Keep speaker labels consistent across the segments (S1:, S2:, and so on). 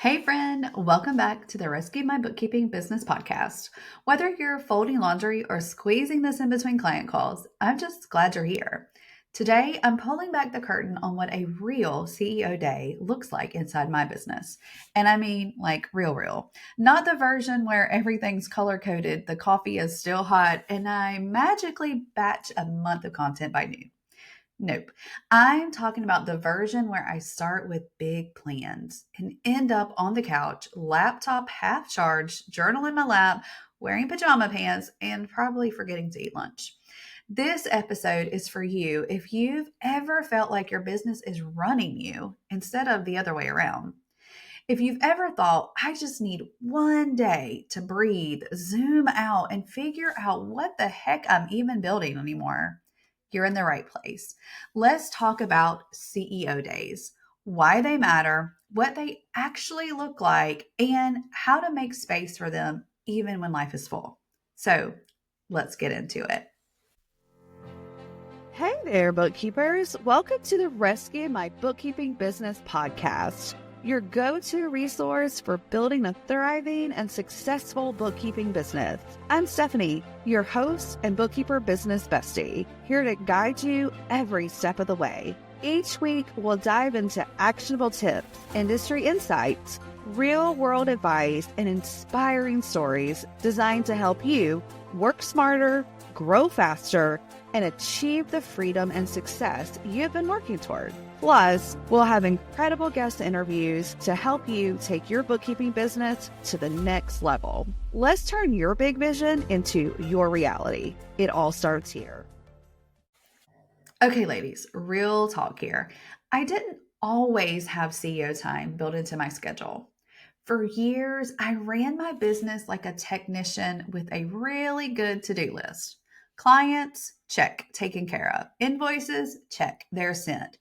S1: Hey, friend, welcome back to the Rescue My Bookkeeping Business podcast. Whether you're folding laundry or squeezing this in between client calls, I'm just glad you're here. Today, I'm pulling back the curtain on what a real CEO day looks like inside my business. And I mean, like real. Not the version where everything's color coded, the coffee is still hot, and I magically batch a month of content by noon. Nope. I'm talking about the version where I start with big plans and end up on the couch, laptop half charged, journal in my lap, wearing pajama pants, and probably forgetting to eat lunch. This episode is for you if you've ever felt like your business is running you instead of the other way around. If you've ever thought, I just need one day to breathe, zoom out, and figure out what the heck I'm even building anymore, you're in the right place. Let's talk about CEO days, why they matter, what they actually look like, and how to make space for them even when life is full. So let's get into it.
S2: Hey there, bookkeepers. Welcome to the Rescue My Bookkeeping Business podcast, your go-to resource for building a thriving and successful bookkeeping business. I'm Stephanie, your host and bookkeeper business bestie, here to guide you every step of the way. Each week, we'll dive into actionable tips, industry insights, real-world advice, and inspiring stories designed to help you work smarter, grow faster, and achieve the freedom and success you've been working toward. Plus, we'll have incredible guest interviews to help you take your bookkeeping business to the next level. Let's turn your big vision into your reality. It all starts here.
S1: Okay, ladies, real talk here. I didn't always have CEO time built into my schedule. For years, I ran my business like a technician with a really good to do list. Clients, check, taken care of. Invoices, check, they're sent.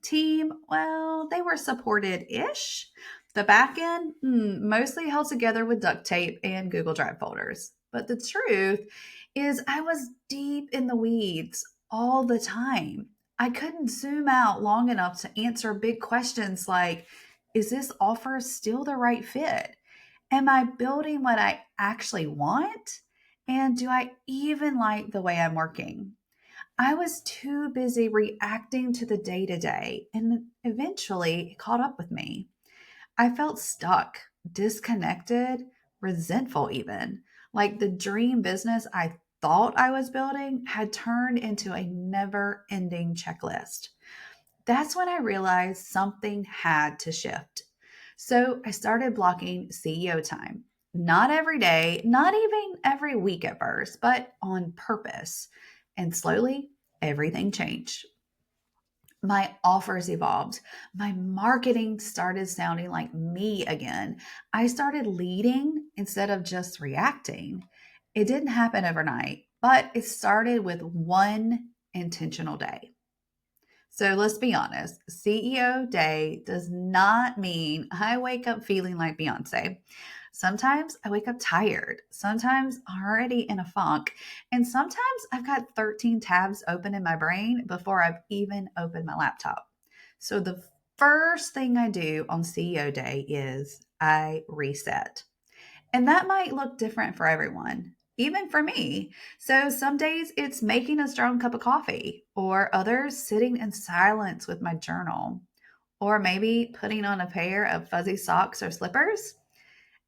S1: Team, well, they were supported ish. The back end, mostly held together with duct tape and Google Drive folders. But the truth is, I was deep in the weeds all the time. I couldn't zoom out long enough to answer big questions like, is this offer still the right fit? Am I building what I actually want? And do I even like the way I'm working? I was too busy reacting to the day to day, and eventually it caught up with me. I felt stuck, disconnected, resentful, even. Like the dream business I thought I was building had turned into a never ending checklist. That's when I realized something had to shift. So I started blocking CEO time. Not every day, not even every week at first, but on purpose. And slowly, everything changed. My offers evolved. My marketing started sounding like me again. I started leading instead of just reacting. It didn't happen overnight, but it started with one intentional day. So let's be honest, CEO day does not mean I wake up feeling like Beyonce. Sometimes I wake up tired, sometimes already in a funk, and sometimes I've got 13 tabs open in my brain before I've even opened my laptop. So the first thing I do on CEO day is I reset. And that might look different for everyone, even for me. So some days it's making a strong cup of coffee, or others sitting in silence with my journal, or maybe putting on a pair of fuzzy socks or slippers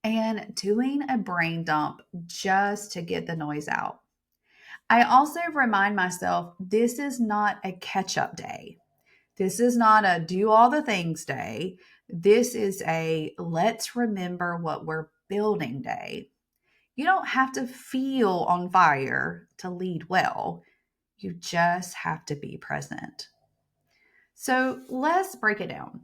S1: and doing a brain dump just to get the noise out. I also remind myself this is not a catch up day. This is not a do all the things day. This is a let's remember what we're building day. You don't have to feel on fire to lead well. You just have to be present. So let's break it down.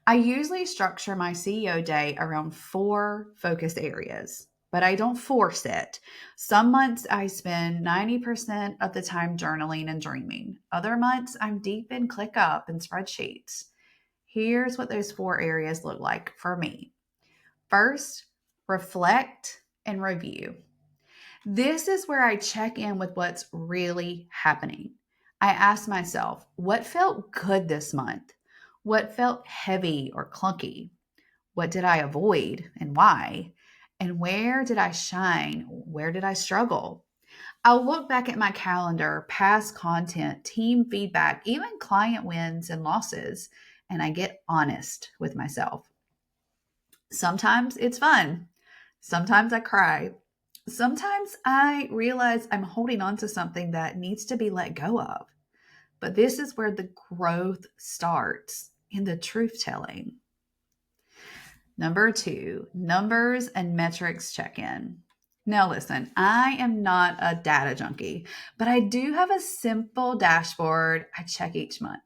S1: I usually structure my CEO day around four focus areas, but I don't force it. Some months I spend 90% of the time journaling and dreaming. Other months I'm deep in ClickUp and spreadsheets. Here's what those four areas look like for me. First, reflect and review. This is where I check in with what's really happening. I ask myself, what felt good this month? What felt heavy or clunky? What did I avoid and why? And where did I shine? Where did I struggle? I'll look back at my calendar, past content, team feedback, even client wins and losses, and I get honest with myself. Sometimes it's fun. Sometimes I cry. Sometimes I realize I'm holding on to something that needs to be let go of. But this is where the growth starts in the truth telling. Number 2, numbers and metrics check in. Now, listen, I am not a data junkie, but I do have a simple dashboard I check each month.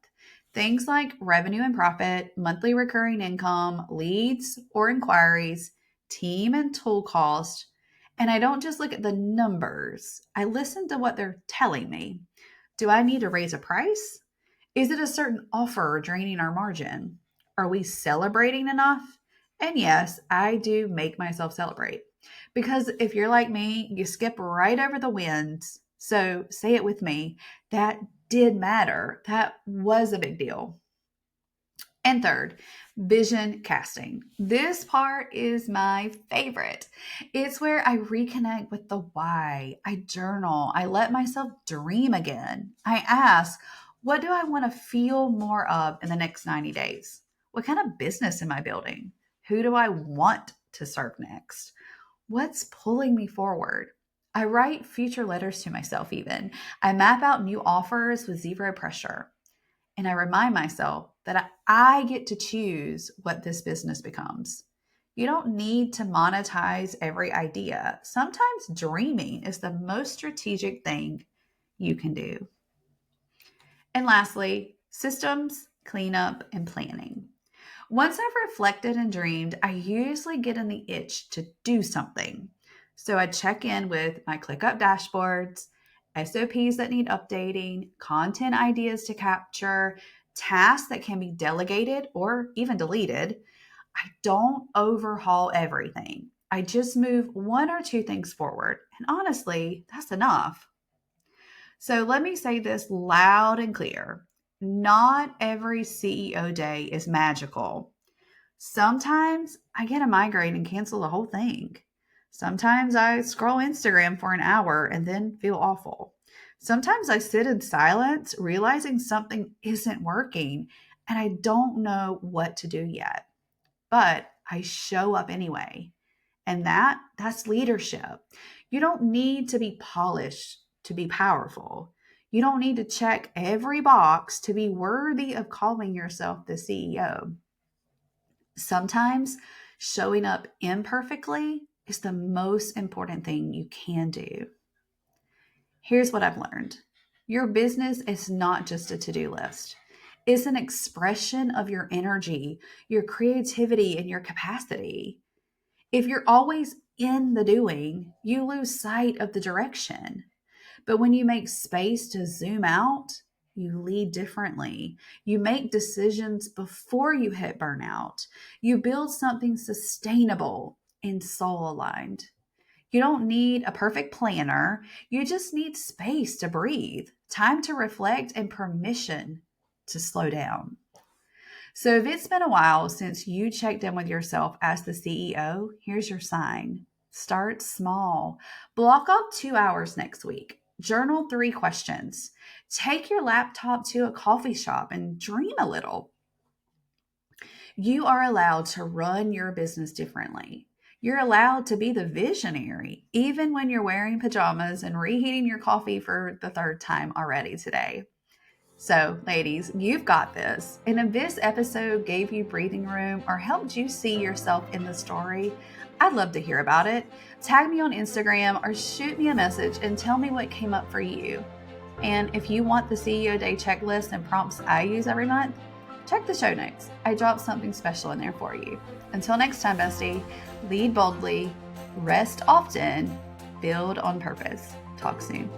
S1: Things like revenue and profit, monthly recurring income, leads or inquiries, team and tool cost. And I don't just look at the numbers, I listen to what they're telling me. Do I need to raise a price? Is it a certain offer draining our margin? Are we celebrating enough? And yes, I do make myself celebrate. Because if you're like me, you skip right over the wins. So say it with me. That did matter. That was a big deal. And third, vision casting. This part is my favorite. It's where I reconnect with the why. I journal. I let myself dream again. I ask, what do I want to feel more of in the next 90 days? What kind of business am I building? Who do I want to serve next? What's pulling me forward? I write future letters to myself, even. I map out new offers with zero pressure. And I remind myself that I get to choose what this business becomes. You don't need to monetize every idea. Sometimes dreaming is the most strategic thing you can do. And lastly, systems, cleanup, and planning. Once I've reflected and dreamed, I usually get in the itch to do something. So I check in with my ClickUp dashboards, SOPs that need updating, content ideas to capture, tasks that can be delegated or even deleted. I don't overhaul everything. I just move one or two things forward. And honestly, that's enough. So let me say this loud and clear. Not every CEO day is magical. Sometimes I get a migraine and cancel the whole thing. Sometimes I scroll Instagram for an hour and then feel awful. Sometimes I sit in silence, realizing something isn't working and I don't know what to do yet. But I show up anyway. And that's leadership. You don't need to be polished to be powerful. You don't need to check every box to be worthy of calling yourself the CEO. Sometimes showing up imperfectly is the most important thing you can do. Here's what I've learned. Your business is not just a to-do list. It's an expression of your energy, your creativity, and your capacity. If you're always in the doing, you lose sight of the direction. But when you make space to zoom out, you lead differently. You make decisions before you hit burnout. You build something sustainable and soul aligned. You don't need a perfect planner. You just need space to breathe, time to reflect, and permission to slow down. So, if it's been a while since you checked in with yourself as the CEO, here's your sign. Start small. Block off 2 hours next week. Journal 3 questions. Take your laptop to a coffee shop and dream a little. You are allowed to run your business differently. You're allowed to be the visionary, even when you're wearing pajamas and reheating your coffee for the third time already today. So, ladies, you've got this. And if this episode gave you breathing room or helped you see yourself in the story, I'd love to hear about it. Tag me on Instagram or shoot me a message and tell me what came up for you. And if you want the CEO Day checklist and prompts I use every month, check the show notes. I dropped something special in there for you. Until next time, bestie, lead boldly, rest often, build on purpose. Talk soon.